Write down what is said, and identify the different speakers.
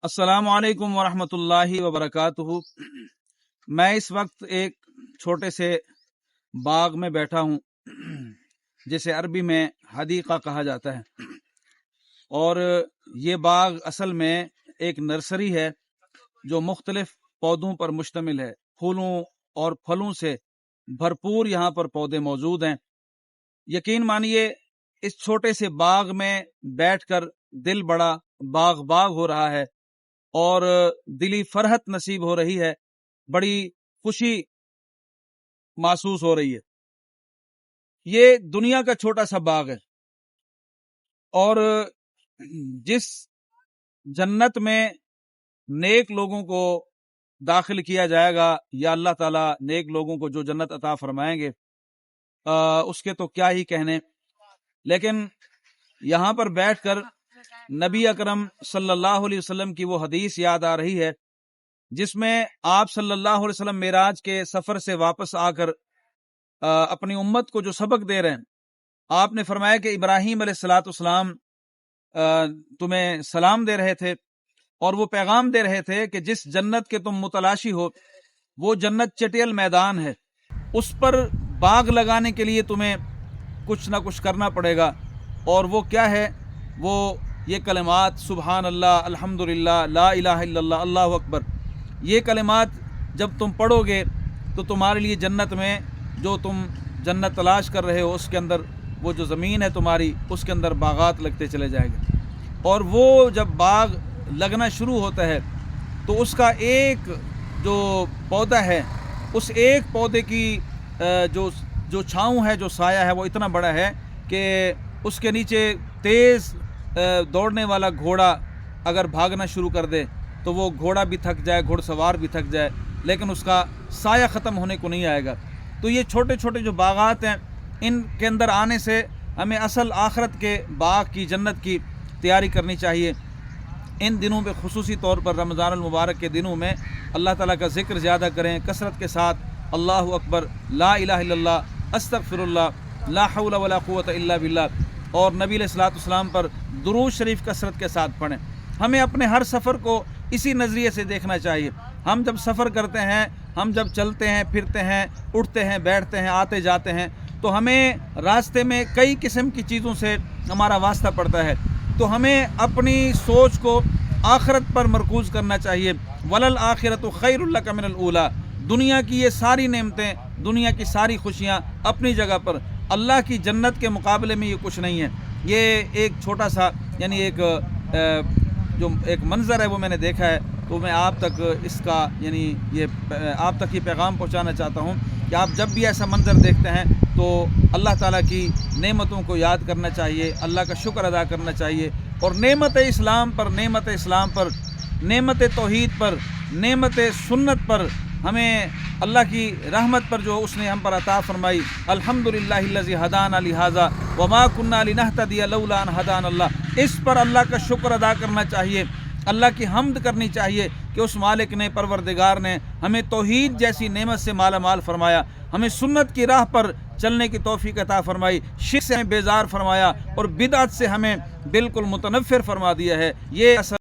Speaker 1: अस्सलामु अलैकुम वरहमतुल्लाहि वबरकातुहू। मैं इस वक्त एक छोटे से बाग में बैठा हूँ जिसे अरबी में हदीका कहा जाता है। और ये बाग असल में एक नर्सरी है जो मुख्तलिफ पौधों पर मुश्तमिल है। फूलों और फलों से भरपूर यहाँ पर पौधे मौजूद हैं। यकीन मानिए इस छोटे से बाग में बैठकर दिल बड़ा बाग बाग हो रहा है और दिली फरहत नसीब हो रही है, बड़ी खुशी महसूस हो रही है। ये दुनिया का छोटा सा बाग है और जिस जन्नत में नेक लोगों को दाखिल किया जाएगा या अल्लाह ताला नेक लोगों को जो जन्नत अता फरमाएंगे उसके तो क्या ही कहने। लेकिन यहाँ पर बैठकर नबी अकरम सल्लल्लाहु अलैहि वसल्लम की वो हदीस याद आ रही है जिसमें आप सल्लल्लाहु अलैहि वसल्लम मेराज के सफर से वापस आकर अपनी उम्मत को जो सबक दे रहे हैं, आपने फरमाया कि इब्राहीम अलैहिस्सलाम तुम्हें सलाम दे रहे थे और वो पैगाम दे रहे थे कि जिस जन्नत के तुम मुतलाशी हो वो जन्नत चटियल मैदान है, उस पर बाग लगाने के लिए तुम्हें कुछ ना कुछ करना पड़ेगा। और वो क्या है? वो ये कलिमात सुबहान अल्लाह, अल्हम्दुलिल्लाह, ला इलाहा इल्लल्लाह, अल्लाहु अकबर। ये कलिमात जब तुम पढ़ोगे तो तुम्हारे लिए जन्नत में जो तुम जन्नत तलाश कर रहे हो उसके अंदर वो जो ज़मीन है तुम्हारी उसके अंदर बागात लगते चले जाएंगे। और वो जब बाग लगना शुरू होता है तो उसका एक जो पौधा है उस एक पौधे की जो छाँव है, जो साया है, वो इतना बड़ा है कि उसके नीचे तेज़ दौड़ने वाला घोड़ा अगर भागना शुरू कर दे तो वो घोड़ा भी थक जाए, घुड़सवार भी थक जाए, लेकिन उसका साया ख़त्म होने को नहीं आएगा। तो ये छोटे छोटे जो बागात हैं इनके अंदर आने से हमें असल आखरत के बाग की, जन्नत की तैयारी करनी चाहिए। इन दिनों में खुसूसी तौर पर रमज़ानुल मुबारक के दिनों में अल्लाह ताला का ज़िक्र ज़्यादा करें, कसरत के साथ अल्लाहु अकबर, ला इलाहा इल्लल्लाह, अस्तगफिरुल्लाह, ला हौला वला कुव्वता इल्ला बिल्लाह और नबी अलैहिस्सलाम पर दुरूद शरीफ कसरत के साथ पढ़ें। हमें अपने हर सफ़र को इसी नज़रिए से देखना चाहिए। हम जब सफ़र करते हैं, हम जब चलते हैं, फिरते हैं, उठते हैं, बैठते हैं, आते जाते हैं, तो हमें रास्ते में कई किस्म की चीज़ों से हमारा वास्ता पड़ता है। तो हमें अपनी सोच को आखिरत पर मरकूज़ करना चाहिए। वलल आखिरतु खैरुल लका मिनल ऊला। दुनिया की ये सारी नेमतें, दुनिया की सारी खुशियाँ अपनी जगह पर, अल्लाह की जन्नत के मुकाबले में ये कुछ नहीं है। ये एक छोटा सा यानी एक जो एक मंज़र है वो मैंने देखा है, तो मैं आप तक इसका यानी ये आप तक ये पैगाम पहुंचाना चाहता हूं कि आप जब भी ऐसा मंज़र देखते हैं तो अल्लाह ताला की नेमतों को याद करना चाहिए, अल्लाह का शुक्र अदा करना चाहिए और नेमत इस्लाम पर, नेमत तौहीद पर, नेमत सुन्नत पर, हमें अल्लाह की रहमत पर जो उसने हम पर अता फरमाई, अल्हम्दुलिल्लाहिल्लज़ी हदाना लिहाज़ा वमा कुन्ना लिनहतदिया लौला अन हदाना अल्लाह, इस पर अल्लाह का शुक्र अदा करना चाहिए, अल्लाह की हम्द करनी चाहिए कि उस मालिक ने, परवरदिगार ने हमें तौहीद जैसी नेमत से माला माल फरमाया, हमें सुन्नत की राह पर चलने की तौफीक अता फरमाई, शिर्क से हमें बेजार फरमाया और बिदअत से हमें बिल्कुल मुतनफ़िर फरमा दिया है। ये